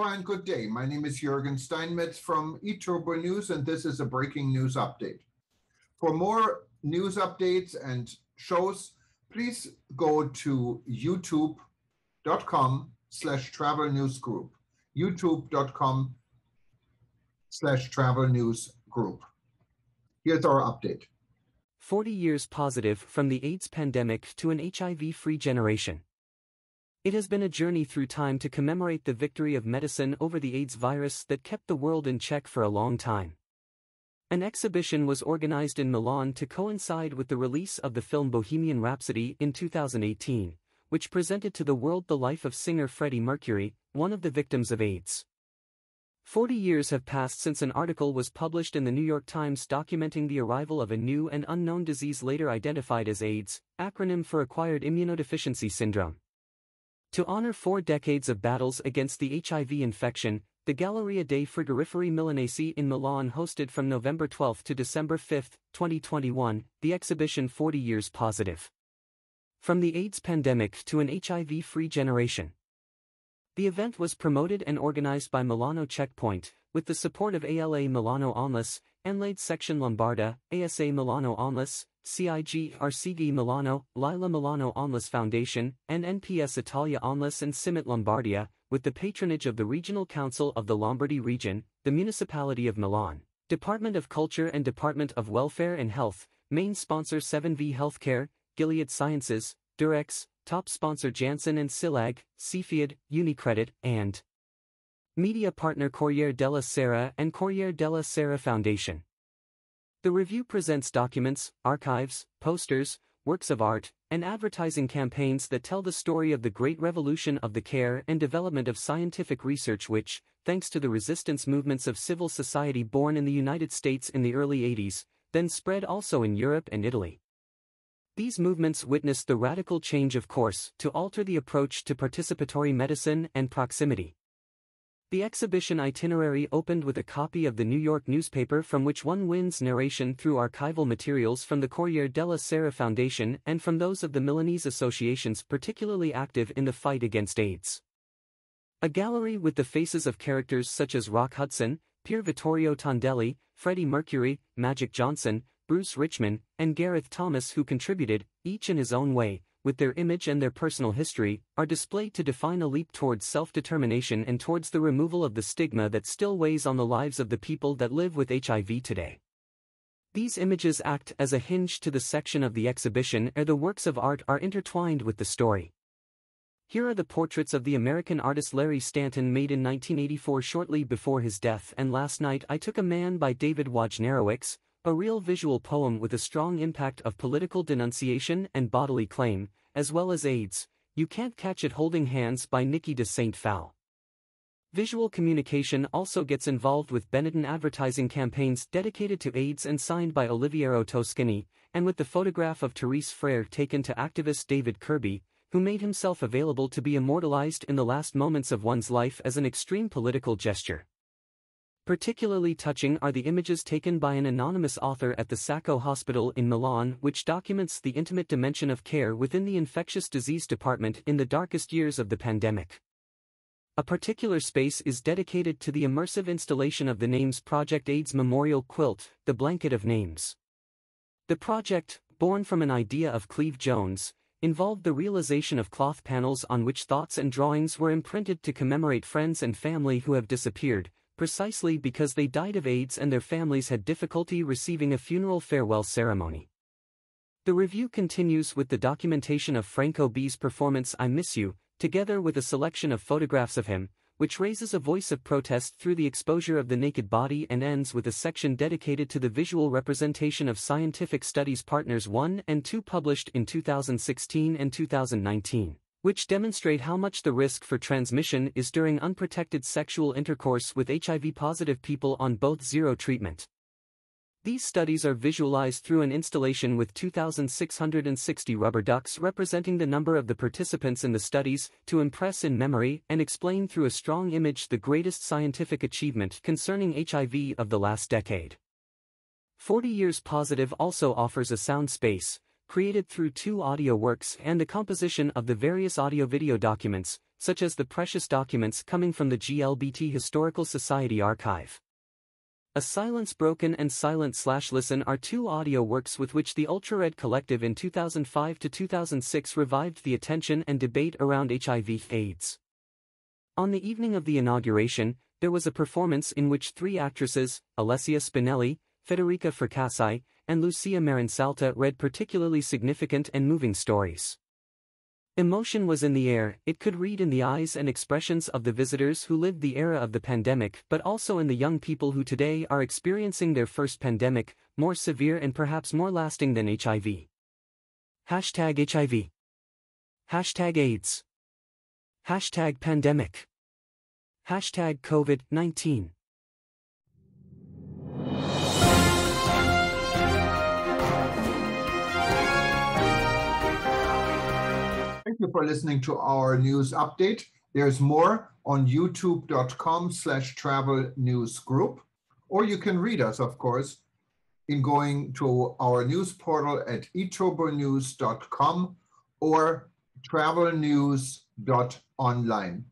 Hello and good day. My name is Jürgen Steinmetz from eTurboNews, and this is a breaking news update. For more news updates and shows, please go to youtube.com/travel news group. youtube.com/travel news group. Here's our update. 40 years positive from the AIDS pandemic to an HIV-free generation. It has been a journey through time to commemorate the victory of medicine over the AIDS virus that kept the world in check for a long time. An exhibition was organized in Milan to coincide with the release of the film Bohemian Rhapsody in 2018, which presented to the world the life of singer Freddie Mercury, one of the victims of AIDS. 40 years have passed since an article was published in the New York Times documenting the arrival of a new and unknown disease later identified as AIDS, acronym for Acquired Immunodeficiency Syndrome. To honor 4 decades of battles against the HIV infection, the Galleria dei Frigoriferi Milanesi in Milan hosted from November 12 to December 5, 2021, the exhibition 40 Years Positive. From the AIDS pandemic to an HIV-free generation. The event was promoted and organized by Milano Checkpoint, with the support of ALA Milano Onlus, Enlade Section Lombarda, ASA Milano Onlus, CIG Arcigi Milano, Lila Milano Onlus Foundation, and NPS Italia Onlus and Cimit Lombardia, with the patronage of the Regional Council of the Lombardy Region, the Municipality of Milan, Department of Culture and Department of Welfare and Health, main sponsor 7V Healthcare, Gilead Sciences, Durex, top sponsor Janssen and Silag, Cefiad, Unicredit, and media partner Corriere della Sera and Corriere della Sera Foundation. The review presents documents, archives, posters, works of art, and advertising campaigns that tell the story of the great revolution of the care and development of scientific research which, thanks to the resistance movements of civil society born in the United States in the early 80s, then spread also in Europe and Italy. These movements witnessed the radical change of course to alter the approach to participatory medicine and proximity. The exhibition itinerary opened with a copy of the New York newspaper from which one wins narration through archival materials from the Corriere della Sera Foundation and from those of the Milanese associations particularly active in the fight against AIDS. A gallery with the faces of characters such as Rock Hudson, Pier Vittorio Tondelli, Freddie Mercury, Magic Johnson, Bruce Richmond, and Gareth Thomas who contributed, each in his own way, with their image and their personal history, are displayed to define a leap towards self-determination and towards the removal of the stigma that still weighs on the lives of the people that live with HIV today. These images act as a hinge to the section of the exhibition where the works of art are intertwined with the story. Here are the portraits of the American artist Larry Stanton made in 1984 shortly before his death, and Last Night I Took a Man by David Wojnarowicz, a real visual poem with a strong impact of political denunciation and bodily claim, as well as AIDS, You Can't Catch It Holding Hands by Nikki de Saint Phalle. Visual communication also gets involved with Benetton advertising campaigns dedicated to AIDS and signed by Oliviero Toscani, and with the photograph of Therese Frere taken to activist David Kirby, who made himself available to be immortalized in the last moments of one's life as an extreme political gesture. Particularly touching are the images taken by an anonymous author at the Sacco Hospital in Milan, which documents the intimate dimension of care within the infectious disease department in the darkest years of the pandemic. A particular space is dedicated to the immersive installation of the Names Project AIDS Memorial Quilt, the Blanket of Names. The project, born from an idea of Cleve Jones, involved the realization of cloth panels on which thoughts and drawings were imprinted to commemorate friends and family who have disappeared, precisely because they died of AIDS and their families had difficulty receiving a funeral farewell ceremony. The review continues with the documentation of Franco B's performance I Miss You, together with a selection of photographs of him, which raises a voice of protest through the exposure of the naked body and ends with a section dedicated to the visual representation of Scientific Studies Partners 1 and 2 published in 2016 and 2019. Which demonstrate how much the risk for transmission is during unprotected sexual intercourse with HIV-positive people on both zero treatment. These studies are visualized through an installation with 2,660 rubber ducks representing the number of the participants in the studies, to impress in memory and explain through a strong image the greatest scientific achievement concerning HIV of the last decade. 40 Years Positive also offers a sound space, created through 2 audio works and the composition of the various audio-video documents, such as the precious documents coming from the GLBT Historical Society archive. A Silence Broken and Silent/Listen are two audio works with which the Ultrared Collective in 2005 to 2006 revived the attention and debate around HIV/AIDS. On the evening of the inauguration, there was a performance in which three actresses, Alessia Spinelli, Federica Fracassi, and Lucia Marinsalta read particularly significant and moving stories. Emotion was in the air. It could read in the eyes and expressions of the visitors who lived the era of the pandemic, but also in the young people who today are experiencing their first pandemic, more severe and perhaps more lasting than HIV. #HIV. #AIDS. #pandemic. #COVID-19. Thank you for listening to our news update. There's more on youtube.com/travel news group, or you can read us, of course, in going to our news portal at eTurboNews.com or travelnews.online.